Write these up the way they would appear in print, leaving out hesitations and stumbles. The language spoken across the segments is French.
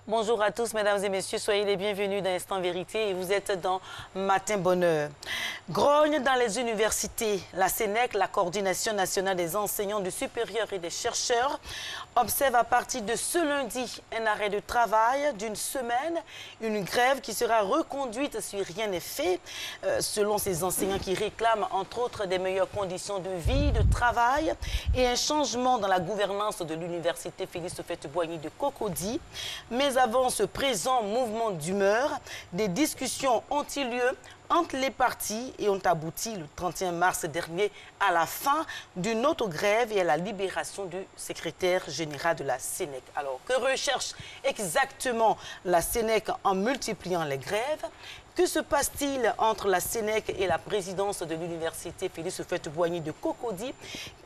Bonjour à tous, mesdames et messieurs, soyez les bienvenus dans Instant Vérité et vous êtes dans Matin Bonheur. Grogne dans les universités. La CNEC, la Coordination nationale des enseignants du supérieur et des chercheurs, observe à partir de ce lundi un arrêt de travail d'une semaine, une grève qui sera reconduite si rien n'est fait, selon ces enseignants qui réclament entre autres des meilleures conditions de vie, de travail et un changement dans la gouvernance de l'université Félix Houphouët-Boigny de Cocody. Mais avant ce présent mouvement d'humeur, des discussions ont eu lieu entre les partis et ont abouti le 31 mars dernier à la fin d'une autre grève et à la libération du secrétaire général de la CNEC. Alors, que recherche exactement la CNEC en multipliant les grèves? Que se passe-t-il entre la CNEC et la présidence de l'université Félix Houphouët-Boigny de Cocody?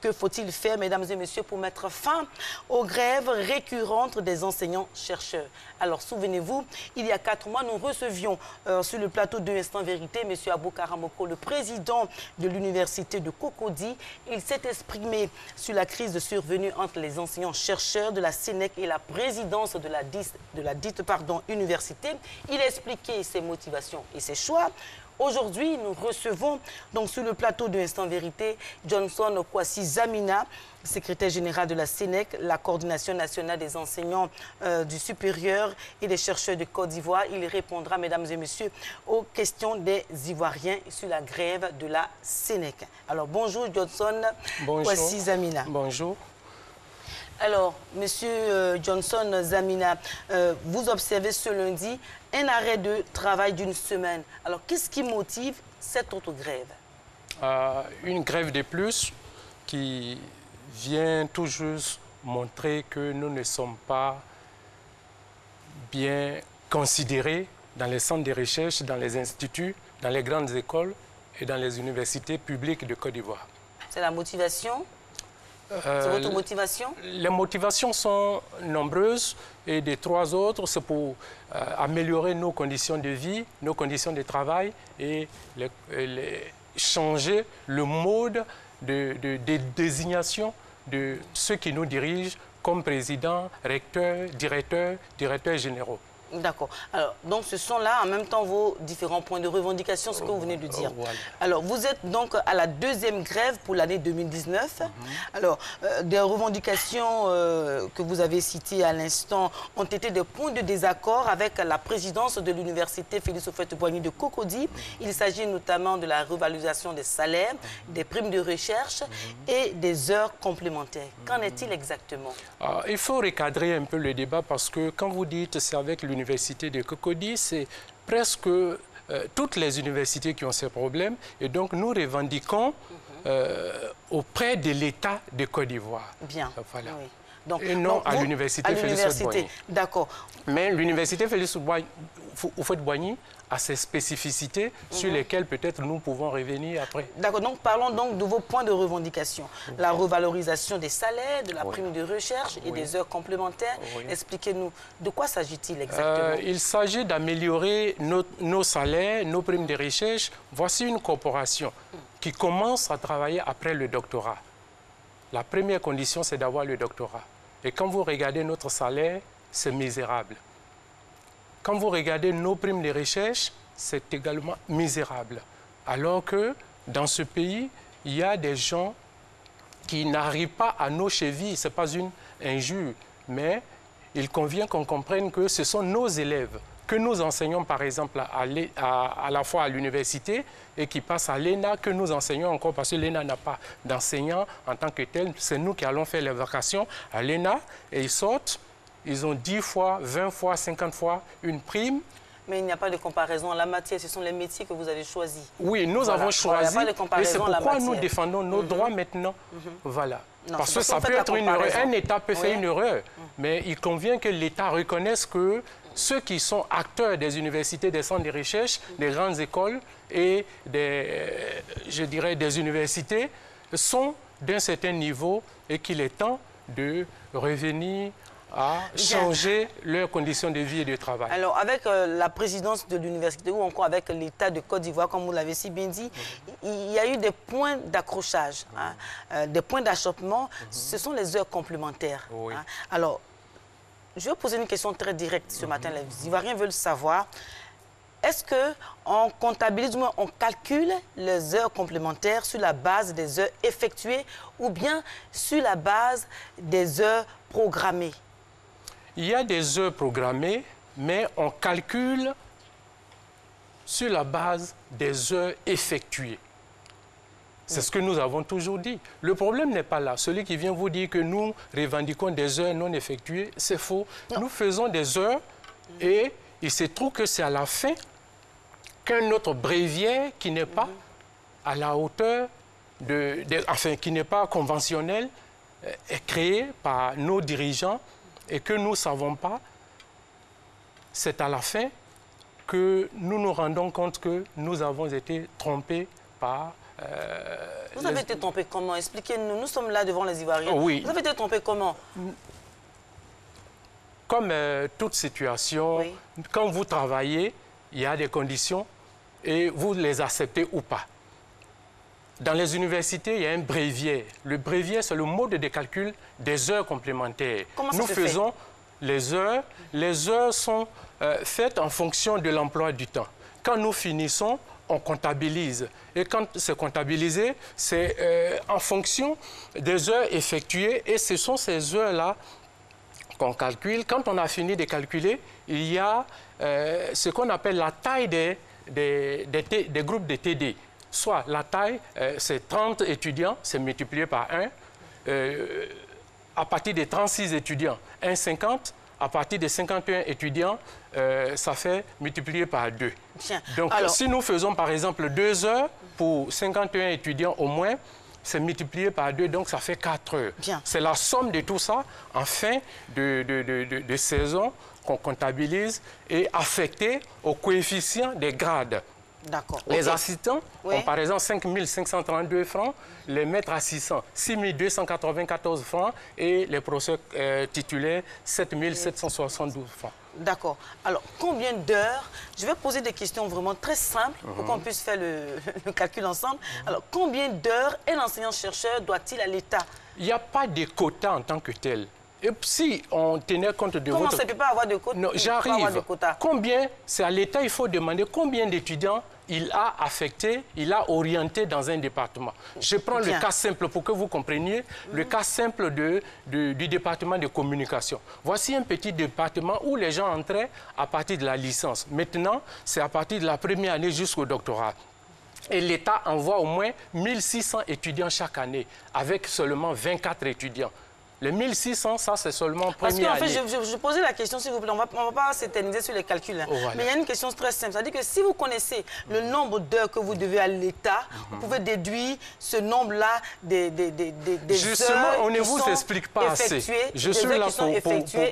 Que faut-il faire, mesdames et messieurs, pour mettre fin aux grèves récurrentes des enseignants-chercheurs? Alors, souvenez-vous, il y a 4 mois, nous recevions sur le plateau de Instant Vérité M. Abou Karamoko, le président de l'université de Cocody. Il s'est exprimé sur la crise survenue entre les enseignants-chercheurs de la CNEC et la présidence de la dite université. Il a expliqué ses motivations et ses choix. Aujourd'hui, nous recevons donc sur le plateau de Instant Vérité Johnson Kwasi Zamina, secrétaire général de la CNEC, la Coordination nationale des enseignants du supérieur et des chercheurs de Côte d'Ivoire. Il répondra, mesdames et messieurs, aux questions des Ivoiriens sur la grève de la CNEC. Alors, bonjour Johnson Kwasi Zamina. Bonjour. Alors, Monsieur Johnson Zamina, vous observez ce lundi un arrêt de travail d'une semaine. Alors, qu'est-ce qui motive cette autre grève? Une grève de plus qui vient tout juste montrer que nous ne sommes pas bien considérés dans les centres de recherche, dans les instituts, dans les grandes écoles et dans les universités publiques de Côte d'Ivoire. C'est la motivation? C'est votre motivation? Les motivations sont nombreuses et des 3 autres, c'est pour améliorer nos conditions de vie, nos conditions de travail et changer le mode de désignation de ceux qui nous dirigent comme président, recteur, directeurs généraux. D'accord. Alors, donc ce sont là en même temps vos différents points de revendication, ce que vous venez de dire. Voilà. Alors, vous êtes donc à la 2e grève pour l'année 2019. Alors, des revendications que vous avez citées à l'instant ont été des points de désaccord avec la présidence de l'université Félix Houphouët-Boigny de Cocody. Il s'agit notamment de la revalorisation des salaires, des primes de recherche et des heures complémentaires. Qu'en est-il exactement? Il faut recadrer un peu le débat parce que quand vous dites c'est avec l'université de Cocody, c'est presque toutes les universités qui ont ces problèmes et donc nous revendiquons auprès de l'État de Côte d'Ivoire. Bien. Voilà. Oui. Donc, et non à l'université Félix Houphouët-Boigny. D'accord. Mais l'université Félix Houphouët-Boigny a ses spécificités sur lesquelles peut-être nous pouvons revenir après. D'accord, donc parlons donc de vos points de revendication. La revalorisation des salaires, de la prime de recherche et des heures complémentaires. Expliquez-nous, de quoi s'agit-il exactement? Il s'agit d'améliorer nos salaires, nos primes de recherche. Voici une corporation qui commence à travailler après le doctorat. La première condition, c'est d'avoir le doctorat. Et quand vous regardez notre salaire, c'est misérable. Quand vous regardez nos primes de recherche, c'est également misérable. Alors que dans ce pays, il y a des gens qui n'arrivent pas à nos chevilles. Ce n'est pas une injure, mais il convient qu'on comprenne que ce sont nos élèves que nous enseignons par exemple à la fois à l'université et qui passent à l'ENA, que nous enseignons encore parce que l'ENA n'a pas d'enseignants en tant que tel. C'est nous qui allons faire les vacations à l'ENA et ils sortent. Ils ont 10 fois, 20 fois, 50 fois une prime. Mais il n'y a pas de comparaison en la matière. Ce sont les métiers que vous avez choisis. Oui, nous avons choisi. Et c'est pourquoi nous défendons nos droits maintenant. Voilà. Non, parce que ça peut être une erreur. Un État peut faire une erreur. Mais il convient que l'État reconnaisse que ceux qui sont acteurs des universités, des centres de recherche, des grandes écoles et je dirais, des universités sont d'un certain niveau et qu'il est temps de revenir à changer leurs conditions de vie et de travail. Alors, avec la présidence de l'université ou encore avec l'État de Côte d'Ivoire, comme vous l'avez si bien dit, il y a eu des points d'accrochage, des points d'achoppement. Ce sont les heures complémentaires. Alors, je vais poser une question très directe ce matin. Les Ivoiriens veulent savoir, est-ce qu'on comptabilise, ou on calcule les heures complémentaires sur la base des heures effectuées ou bien sur la base des heures programmées? Il y a des heures programmées, mais on calcule sur la base des heures effectuées. C'est ce que nous avons toujours dit. Le problème n'est pas là. Celui qui vient vous dire que nous revendiquons des heures non effectuées, c'est faux. Non. Nous faisons des heures et il se trouve que c'est à la fin qu'un autre bréviaire qui n'est pas à la hauteur, enfin, qui n'est pas conventionnel, est créé par nos dirigeants et que nous ne savons pas. C'est à la fin que nous nous rendons compte que nous avons été trompés par... vous avez été trompé comment? Expliquez-nous. Nous sommes là devant les Ivoiriens. Oui. Vous avez été trompé comment? Comme toute situation, oui. Quand vous travaillez, il y a des conditions et vous les acceptez ou pas. Dans les universités, il y a un bréviaire. Le bréviaire, c'est le mode de calcul des heures complémentaires. Comment ça Nous se faisons les heures. Les heures sont faites en fonction de l'emploi du temps. Quand nous finissons, on comptabilise. Et quand c'est comptabilisé, c'est en fonction des heures effectuées. Et ce sont ces heures-là qu'on calcule. Quand on a fini de calculer, il y a ce qu'on appelle la taille des groupes de TD. Soit la taille, c'est 30 étudiants, c'est multiplié par 1. À partir de 36 étudiants, 1,50. À partir de 51 étudiants, ça fait multiplié par 2. Tiens. Donc, alors, si nous faisons par exemple 2 heures pour 51 étudiants au moins, c'est multiplié par 2, donc ça fait 4 heures. C'est la somme de tout ça en fin de saison qu'on comptabilise et affecté au coefficient des grades. D'accord. Les assistants ont par exemple 5 532 francs, les maîtres assistants 6 294 francs et les professeurs titulaires 7 772 francs. D'accord. Alors, combien d'heures? Je vais poser des questions vraiment très simples pour qu'on puisse faire le calcul ensemble. Alors, combien d'heures un enseignant-chercheur doit-il à l'État? Il n'y a pas de quota en tant que tel. Et si on tenait compte de Comment ça ne peut pas avoir de quota? Non, j'arrive. Combien? C'est à l'État, il faut demander combien d'étudiants il a affecté, il a orienté dans un département. Je prends le cas simple pour que vous compreniez, le cas simple du département de communication. Voici un petit département où les gens entraient à partir de la licence. Maintenant, c'est à partir de la première année jusqu'au doctorat. Et l'État envoie au moins 1600 étudiants chaque année, avec seulement 24 étudiants. Les 1600, ça, c'est seulement première année. Parce qu'en fait, je posais la question, s'il vous plaît, on ne va pas s'éterniser sur les calculs. Hein. Voilà. Mais il y a une question très simple. C'est-à-dire que si vous connaissez le nombre d'heures que vous devez à l'État, vous pouvez déduire ce nombre-là des Justement, heures on ne vous explique pas assez. Je suis là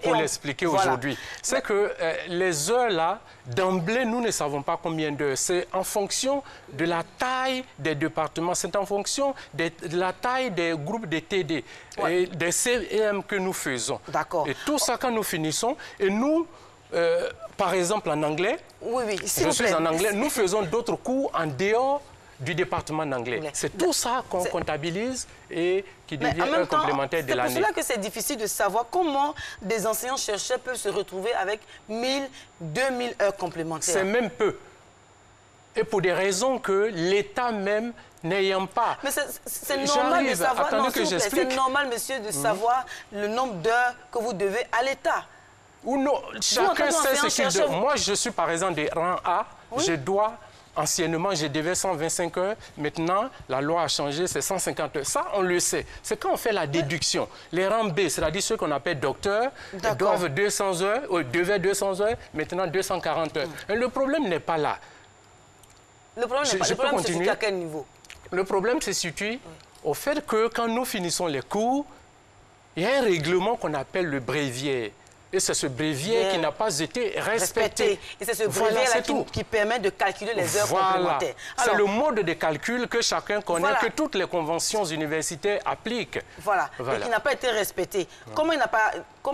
pour l'expliquer aujourd'hui. C'est que les heures-là, d'emblée, nous ne savons pas combien d'heures. C'est en fonction de la taille des départements, c'est en fonction de la taille des groupes de TD et des CEM que nous faisons. D'accord. Et tout ça, quand nous finissons, et nous, par exemple en anglais, je suis en anglais, nous faisons d'autres cours en dehors du département d'anglais. C'est tout ça qu'on comptabilise et qui devient un complémentaire de l'année. C'est pour cela que c'est difficile de savoir comment des enseignants-chercheurs peuvent se retrouver avec 1000, 2000 heures complémentaires. C'est même peu. Et pour des raisons que l'État même n'ayant pas... Mais c'est normal de savoir... C'est normal, monsieur, de savoir le nombre d'heures que vous devez à l'État. Ou non, chacun sait ce qu'il doit. Moi, je suis par exemple des rangs A, je dois... Anciennement, je devais 125 heures. Maintenant, la loi a changé, c'est 150 heures. Ça, on le sait. C'est quand on fait la déduction. Les rangs B, c'est-à-dire ceux qu'on appelle docteurs, doivent 200 heures, devaient 200 heures, maintenant 240 heures. Et le problème n'est pas là. Le problème se situe à quel niveau? Le problème se situe au fait que quand nous finissons les cours, il y a un règlement qu'on appelle le bréviaire. Et c'est ce bréviaire qui n'a pas été respecté. Et c'est ce bréviaire-là qui permet de calculer les heures complémentaires. C'est le mode de calcul que chacun connaît, que toutes les conventions universitaires appliquent. Voilà. Et qui n'a pas été respecté. Comment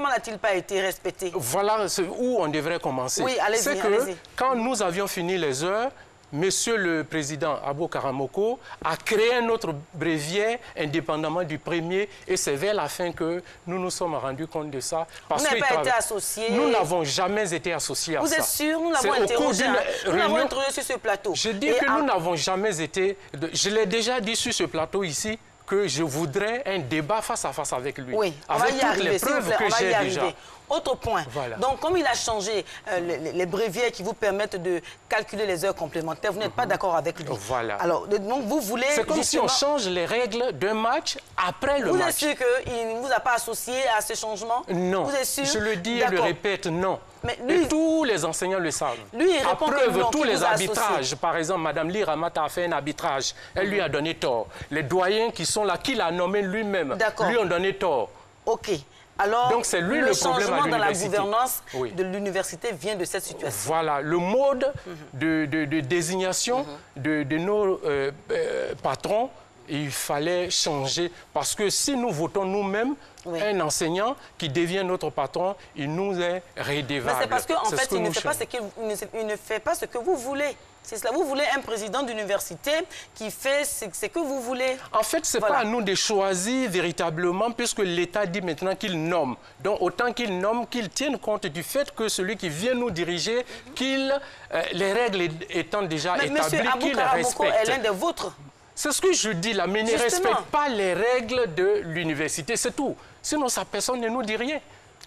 n'a-t-il pas été respecté? Voilà où on devrait commencer. Oui, allez-y. C'est que quand nous avions fini les heures, Monsieur le Président Abo Karamoko a créé un autre bréviaire indépendamment du premier et c'est vers la fin que nous nous sommes rendus compte de ça. Vous n'avez pas été associé. Nous n'avons jamais été associés à ça. Vous êtes sûr? Nous l'avons interrogé. Nous l'avons interrogé sur ce plateau. Je dis que nous n'avons jamais été... Je l'ai déjà dit sur ce plateau ici que je voudrais un débat face à face avec lui. Oui, avec toutes les preuves que j'ai déjà. Autre point. Voilà. Donc, comme il a changé les bréviaires qui vous permettent de calculer les heures complémentaires, vous n'êtes pas d'accord avec lui. Voilà. Alors, donc, vous voulez... C'est comme si on change les règles d'un match après le match. Vous êtes sûr qu'il ne vous a pas associé à ce changement? Non. Vous êtes sûr? Je le dis et le répète, non. Mais lui, et tous les enseignants le savent. Lui, il répond à preuve, que non, tous les arbitrages. Associé. Par exemple, Mme Liramata a fait un arbitrage. Elle lui a donné tort. Les doyens qui sont là, qu'il a nommé lui-même, lui ont donné tort. OK. Alors, donc c'est lui le changement dans la gouvernance de l'université vient de cette situation. Voilà, le mode de désignation de nos patrons, il fallait changer. Parce que si nous votons nous-mêmes, un enseignant qui devient notre patron, il nous est rédévable. Mais c'est parce qu'en fait, il ne fait pas ce que vous voulez. C'est cela. Vous voulez un président d'université qui fait ce que vous voulez. En fait, ce n'est pas à nous de choisir véritablement, puisque l'État dit maintenant qu'il nomme. Donc, autant qu'il nomme, qu'il tienne compte du fait que celui qui vient nous diriger, les règles étant déjà établies, qu'il les respecte. Est l'un des vôtres. C'est ce que je dis là, mais ne respecte pas les règles de l'université, c'est tout. Sinon, sa personne ne nous dit rien.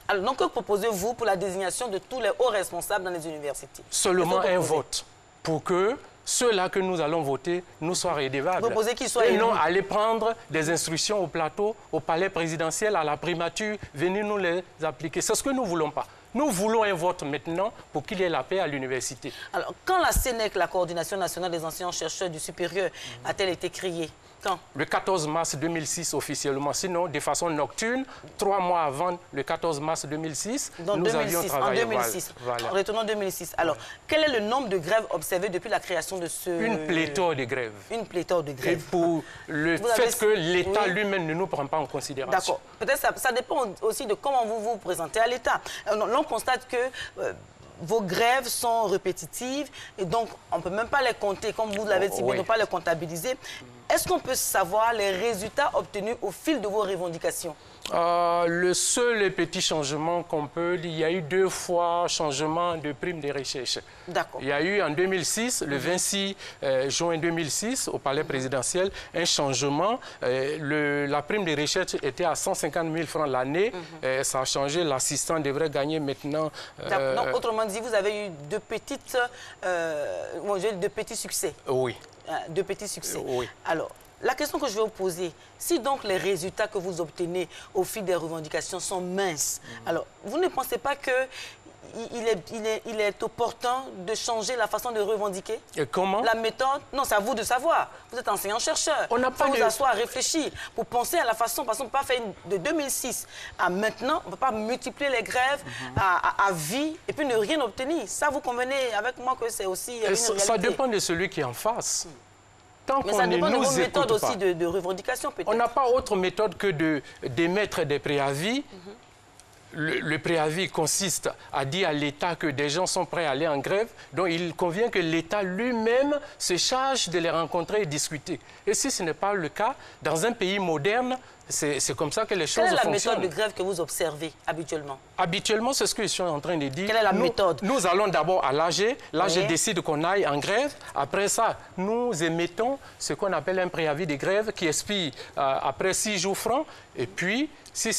Alors, donc, que proposez-vous pour la désignation de tous les hauts responsables dans les universités? Seulement un vote. Pour que ceux-là que nous allons voter nous soient rédévables. Vous proposez qu'ils soient élus. Et non aller prendre des instructions au plateau, au palais présidentiel, à la primature, venir nous les appliquer. C'est ce que nous ne voulons pas. Nous voulons un vote maintenant pour qu'il y ait la paix à l'université. Alors, quand la CNEC, la Coordination nationale des enseignants-chercheurs du supérieur, a-t-elle été créée? Quand? Le 14 mars 2006 officiellement, sinon de façon nocturne, 3 mois avant le 14 mars 2006, donc, nous avions travaillé. En 2006, voilà. En retournant 2006. Alors, quel est le nombre de grèves observées depuis la création de ce... Une pléthore de grèves. Une pléthore de grèves. Et pour le fait que l'État lui-même ne nous prend pas en considération. D'accord. Peut-être ça dépend aussi de comment vous vous présentez à l'État. On constate que... vos grèves sont répétitives et donc on ne peut même pas les compter, comme vous l'avez dit, on ne peut pas les comptabiliser. Est-ce qu'on peut savoir les résultats obtenus au fil de vos revendications? Le seul petit changement qu'on peut, il y a eu 2 fois changement de prime de recherche. D'accord. Il y a eu en 2006, le 26 juin 2006, au palais présidentiel, un changement. La prime de recherche était à 150 000 francs l'année. Ça a changé. L'assistant devrait gagner maintenant... Donc, autrement dit, vous avez eu de petits succès. Oui. De petits succès. Oui. Alors, la question que je vais vous poser, si donc les résultats que vous obtenez au fil des revendications sont minces, alors vous ne pensez pas qu'il est opportun de changer la façon de revendiquer? Et comment? La méthode? Non, c'est à vous de savoir. Vous êtes enseignant-chercheur. On n'a pas vous asseoir, réfléchir, pour penser à la façon, parce qu'on ne peut pas faire de 2006 à maintenant, on ne peut pas multiplier les grèves à vie et puis ne rien obtenir. Ça, vous convenez avec moi que c'est aussi une réalité? Ça dépend de celui qui est en face. Mais ça dépend de vos méthodes aussi de revendication, peut-être. On n'a pas autre méthode que d'émettre des préavis. Le préavis consiste à dire à l'État que des gens sont prêts à aller en grève. Donc, il convient que l'État lui-même se charge de les rencontrer et discuter. Et si ce n'est pas le cas, dans un pays moderne, c'est comme ça que les choses fonctionnent. Quelle est la méthode de grève que vous observez habituellement? Habituellement, c'est ce que je suis en train de dire. Quelle est la méthode? Nous allons d'abord à l'AG. L'AG décide qu'on aille en grève. Après ça, nous émettons ce qu'on appelle un préavis de grève qui expire après 6 jours francs. Et puis, si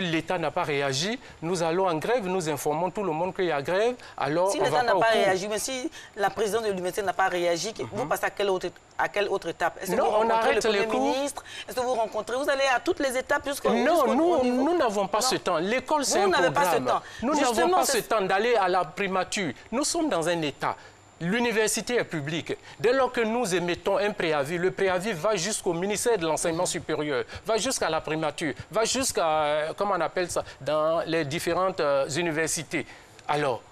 l'État n'a pas réagi, nous allons en grève, nous informons tout le monde qu'il y a grève. Alors, si l'État n'a pas réagi, mais si la présidente de l'université n'a pas réagi, vous passez à quelle autre étape? Est-ce que vous rencontrez le Premier ministre? Est-ce que vous rencontrez? Vous allez à toutes les étapes jusqu'au Non, nous n'avons pas ce temps. L'école, c'est un programme. Pas ce temps. Nous n'avons pas ce temps d'aller à la primature. Nous sommes dans un État. L'université est publique. Dès lors que nous émettons un préavis, le préavis va jusqu'au ministère de l'Enseignement supérieur, va jusqu'à la primature, va jusqu'à, comment on appelle ça, dans les différentes universités. Alors,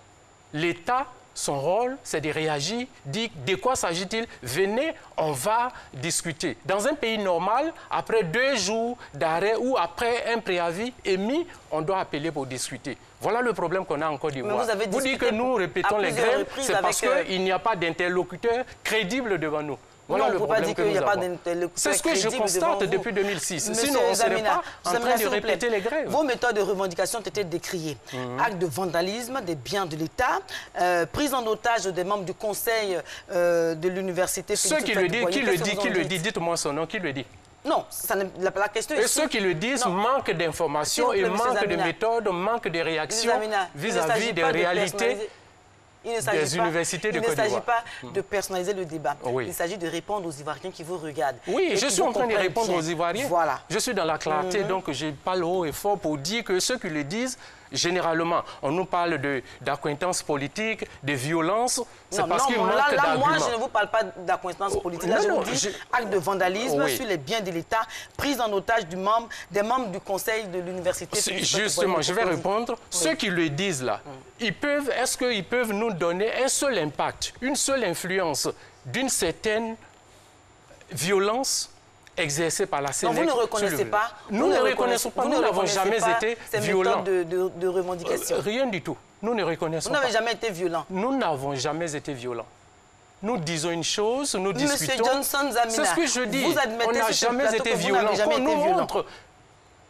l'État, son rôle, c'est de réagir, dit de quoi s'agit-il? Venez, on va discuter. Dans un pays normal, après 2 jours d'arrêt ou après un préavis émis, on doit appeler pour discuter. Voilà le problème qu'on a en Côte d'Ivoire. Vous dites que nous répétons les grèves, c'est parce qu'il n'y a pas d'interlocuteur crédible devant nous. Voilà le problème que nous avons. C'est ce que je constate depuis 2006. Sinon, on ne serait pas en train de répéter les grèves. Vos méthodes de revendication ont été décriées. Actes de vandalisme des biens de l'État, prise en otage des membres du conseil de l'université. Ceux qui le disent, qui le dit, dites-moi son nom, qui le dit? Non, la question est... Et ceux qui le disent manquent d'informations, et manquent de méthodes, manquent de réactions vis-à-vis des réalités des universités de Côte d'Ivoire. Il ne s'agit pas de personnaliser le débat. Oui. Il s'agit de répondre aux Ivoiriens qui vous regardent. Oui, je suis en train de répondre aux Ivoiriens. Voilà. Je suis dans la clarté, donc je parle haut et fort pour dire que ceux qui le disent, généralement, on nous parle d'accointance politique, de violence. C'est parce qu'il manque d'arguments. Moi, je ne vous parle pas d'accointance politique. Là, je vous dis acte de vandalisme sur les biens de l'État, prise en otage des membres du conseil de l'université. Justement, je vais répondre. Ceux qui le disent là, est-ce qu'ils peuvent nous donner un seul impact, une seule influence d'une certaine violence exercée par la Sénèque? Vous ne reconnaissez pas. Nous ne reconnaissons pas. Nous n'avons jamais été violents. De revendication. Rien du tout. Nous ne reconnaissons pas. Vous n'avez jamais été violent. Nous n'avons jamais été violents. Nous disons une chose, nous discutons. Monsieur Johnson Zamina, c'est ce que je dis. Vous admettez on n'a jamais été violent. Qu'on nous montre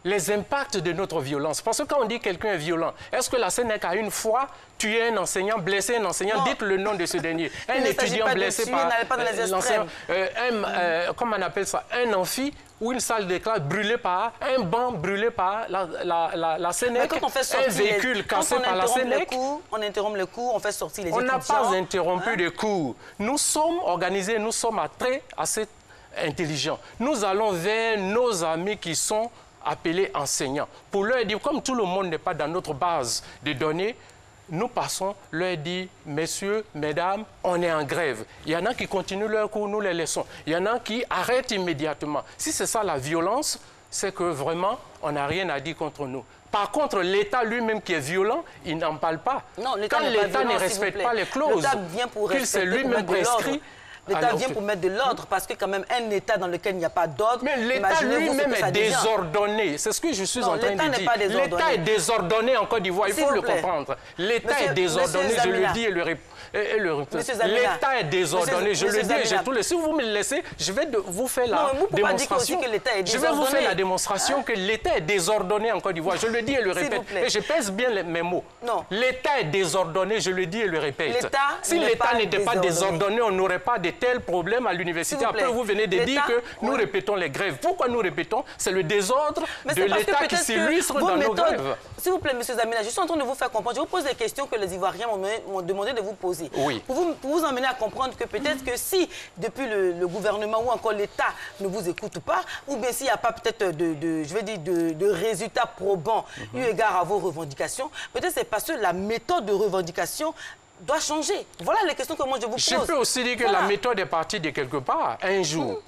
les impacts de notre violence. Parce que quand on dit quelqu'un est violent, est-ce que la Sénèque a une fois tué un enseignant, blessé un enseignant? Dites le nom de ce dernier. Un étudiant blessé par l'enseignant. Comment on appelle ça? Un amphi ou une salle de classe brûlée par un banc brûlé par la Sénèque. Quand on fait sortir un véhicule cassé par la Sénèque. On interrompt le cours, on fait sortir les étudiants. On n'a pas interrompu de cours. Nous sommes organisés, nous sommes assez intelligents. Nous allons vers nos amis qui sont appelés enseignants, pour leur dire, comme tout le monde n'est pas dans notre base de données, nous passons, leur dire, messieurs, mesdames, on est en grève. Il y en a qui continuent leur cours, nous les laissons. Il y en a qui arrêtent immédiatement. Si c'est ça la violence, c'est que vraiment, on n'a rien à dire contre nous. Par contre, l'État lui-même qui est violent, il n'en parle pas. Non, quand l'État ne respecte pas les clauses, qu'il s'est lui-même prescrit, l'État vient pour mettre de l'ordre, parce que quand même, un État dans lequel il n'y a pas d'ordre... Mais l'État lui-même est désordonné. C'est ce que je suis en train de dire. L'État est désordonné en Côte d'Ivoire, il faut le comprendre. L'État est désordonné, je le dis et le répète. L'État est désordonné, je le dis et je tout le... Si vous me le laissez, je vais vous faire la démonstration. Je vais vous faire la démonstration que l'État est désordonné en Côte d'Ivoire. Je le dis et le répète. Et je pèse bien mes mots. L'État est désordonné, je le dis et le répète. Si l'État n'était pas désordonné, on n'aurait pas de tels problèmes à l'université. Après, vous venez de dire que nous répétont les grèves. Pourquoi nous répétons? C'est le désordre de l'État qui s'illustre dans nos grèves. S'il vous plaît, M. Zamina, je suis en train de vous faire comprendre. Je vous pose des questions que les Ivoiriens m'ont demandé de vous poser. Oui. Pour vous emmener à comprendre que peut-être que si, depuis le gouvernement ou encore l'État ne vous écoute pas, ou bien s'il n'y a pas peut-être de résultats probants eu égard à vos revendications, peut-être c'est parce que la méthode de revendication doit changer. Voilà les questions que moi je vous pose. Je peux aussi dire que la méthode est partie de quelque part, un jour.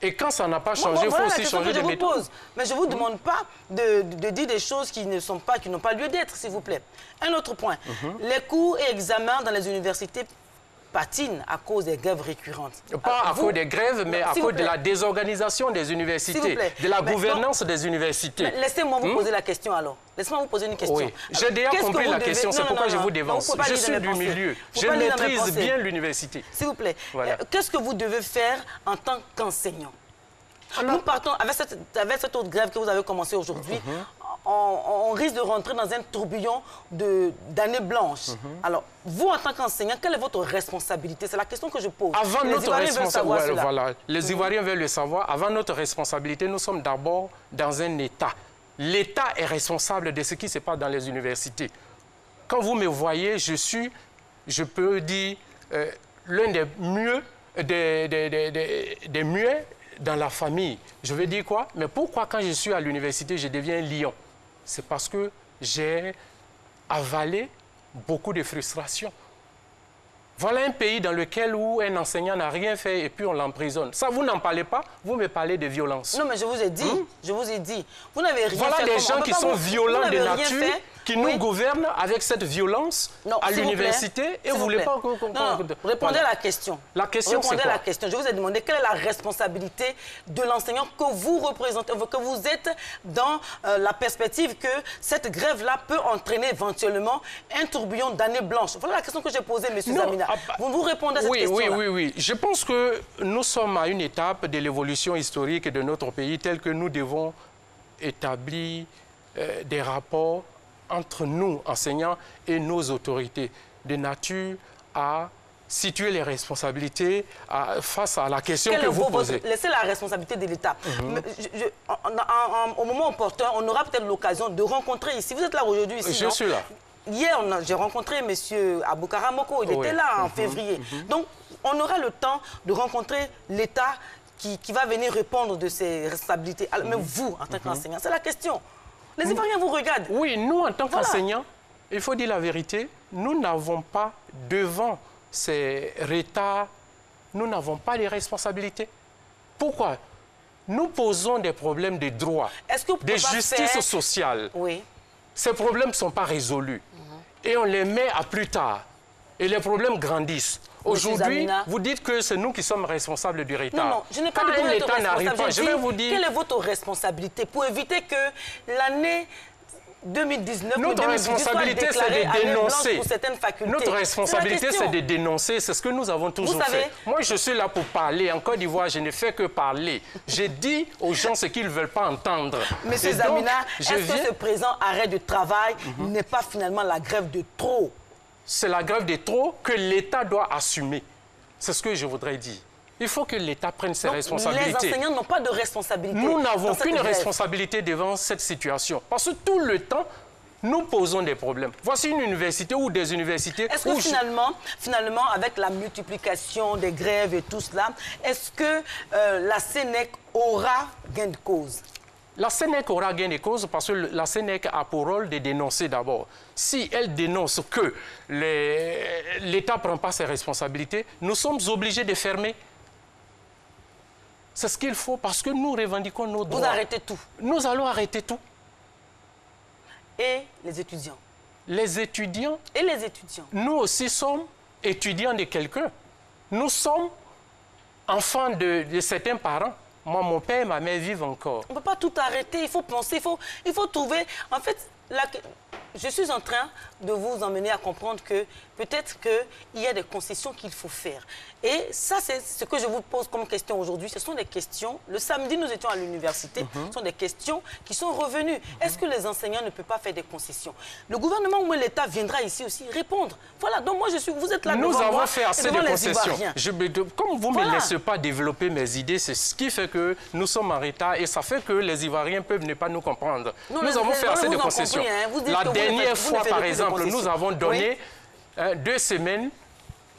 Et quand ça n'a pas changé, il faut aussi changer de méthode. Mais je ne vous demande pas de dire des choses qui n'ont pas lieu d'être, s'il vous plaît. Un autre point. Les cours et examens dans les universités patinent à cause des grèves récurrentes. Pas à cause des grèves, mais à cause de la désorganisation des universités, de la gouvernance des universités. Laissez-moi vous poser la question alors. Laissez-moi vous poser une question. Oui, j'ai déjà compris la question, c'est pourquoi je vous dévance. Je suis du milieu, je maîtrise bien l'université. S'il vous plaît, qu'est-ce que vous devez faire en tant qu'enseignant? Nous partons avec cette autre grève que vous avez commencée aujourd'hui. On risque de rentrer dans un tourbillon d'années blanches. Alors, vous, en tant qu'enseignant, quelle est votre responsabilité? C'est la question que je pose. Avant notre responsabilité, voilà, les Ivoiriens veulent le savoir. Avant notre responsabilité, nous sommes d'abord dans un État. L'État est responsable de ce qui se passe dans les universités. Quand vous me voyez, je peux dire, l'un des mieux, des muets dans la famille. Je veux dire quoi? Mais pourquoi quand je suis à l'université, je deviens lion? C'est parce que j'ai avalé beaucoup de frustration. Voilà un pays dans lequel où un enseignant n'a rien fait et puis on l'emprisonne. Ça, vous n'en parlez pas, vous me parlez de violence. Non, mais je vous ai dit, je vous ai dit. Vous n'avez rien fait. Voilà des gens qui sont violents de nature, qui nous gouverne avec cette violence à l'université et vous ne voulez pas... Répondez à la question. La question, c'est quoi? Répondez à la question. Je vous ai demandé quelle est la responsabilité de l'enseignant que vous représentez, que vous êtes dans la perspective que cette grève-là peut entraîner éventuellement un tourbillon d'années blanches. Voilà la question que j'ai posée, M. Zamina. Vous répondez à cette question-là? Oui. Je pense que nous sommes à une étape de l'évolution historique de notre pays telle que nous devons établir des rapports entre nous, enseignants, et nos autorités, de nature à situer les responsabilités face à la question que vous posez. Laissez la responsabilité de l'État. Au moment opportun, on aura peut-être l'occasion de rencontrer ici. Vous êtes là aujourd'hui ici, Je suis là. Hier, j'ai rencontré M. Aboukara Moko. Il était là en février. Donc, on aura le temps de rencontrer l'État qui va venir répondre de ses responsabilités. Mais vous, en tant qu'enseignant, c'est la question. Les Ivoiriens vous regardent. Oui, nous, en tant qu'enseignants, il faut dire la vérité, nous n'avons pas, devant ces retards, nous n'avons pas de responsabilités. Pourquoi? Nous posons des problèmes de droit, de justice sociale. Oui. Ces problèmes ne sont pas résolus. Et on les met à plus tard. Et les problèmes grandissent. Aujourd'hui, vous dites que c'est nous qui sommes responsables du retard. Non, je n'ai pas dit que l'État n'arrive pas. Je vais vous dire... Quelle est votre responsabilité pour éviter que l'année 2019 notre responsabilité, c'est de dénoncer. Pour certaines facultés. Notre responsabilité, c'est de dénoncer. C'est ce que nous avons toujours fait. Moi, je suis là pour parler. En Côte d'Ivoire, je ne fais que parler. J'ai dit aux gens ce qu'ils ne veulent pas entendre. Monsieur Zamina, est-ce que ce présent arrêt de travail n'est pas finalement la grève de trop? C'est la grève de trop que l'État doit assumer. C'est ce que je voudrais dire. Il faut que l'État prenne ses responsabilités. Les enseignants n'ont pas de responsabilité. Nous n'avons qu'une responsabilité devant cette situation. Parce que tout le temps, nous posons des problèmes. Voici une université ou des universités... Est-ce que finalement, avec la multiplication des grèves et tout cela, est-ce que la Sénèc aura gain de cause? La Sénèc aura gain de cause parce que la Sénèc a pour rôle de dénoncer d'abord. Si elle dénonce que l'État ne prend pas ses responsabilités, nous sommes obligés de fermer. C'est ce qu'il faut parce que nous revendiquons nos droits. Vous arrêtez tout? Nous allons arrêter tout. Et les étudiants? Les étudiants? Et les étudiants? Nous aussi sommes étudiants de quelqu'un. Nous sommes enfants de certains parents. Moi, mon père et ma mère vivent encore. On ne peut pas tout arrêter, il faut penser, il faut trouver... En fait, je suis en train de vous emmener à comprendre que peut-être qu'il y a des concessions qu'il faut faire. Et ça, c'est ce que je vous pose comme question aujourd'hui. Ce sont des questions... Le samedi, nous étions à l'université. Ce sont des questions qui sont revenues. Est-ce que les enseignants ne peuvent pas faire des concessions? Le gouvernement ou l'État viendra ici aussi répondre. Voilà, donc moi, vous êtes là devant moi. Nous avons fait assez de concessions. Comme vous ne me laissez pas développer mes idées, c'est ce qui fait que nous sommes en retard et ça fait que les Ivoiriens peuvent ne pas nous comprendre. Nous avons fait assez de concessions. La dernière fois, par exemple, nous avons donné 2 semaines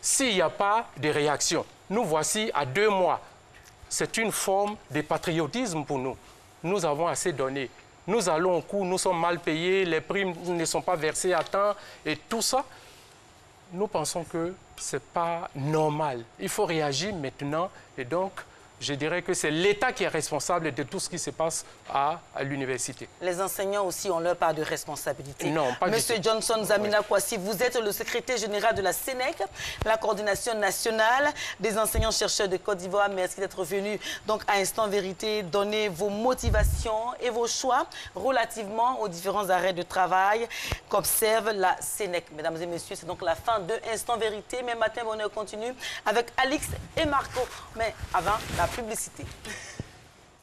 s'il n'y a pas de réaction. Nous voici à 2 mois. C'est une forme de patriotisme pour nous. Nous avons assez donné. Nous allons au cours, nous sommes mal payés, les primes ne sont pas versées à temps et tout ça. Nous pensons que ce n'est pas normal. Il faut réagir maintenant et donc je dirais que c'est l'État qui est responsable de tout ce qui se passe à l'université. Les enseignants aussi ont leur part de responsabilité. Non, pas du tout. Monsieur Johnson Zamina Kouassi, vous êtes le secrétaire général de la Sénèc, la coordination nationale des enseignants-chercheurs de Côte d'Ivoire. Merci d'être venu donc à Instant Vérité, donner vos motivations et vos choix relativement aux différents arrêts de travail qu'observe la Sénèc. Mesdames et messieurs, c'est donc la fin de Instant Vérité. Mais Matin Bonheur continue avec Alix et Marco. Mais avant, la publicité.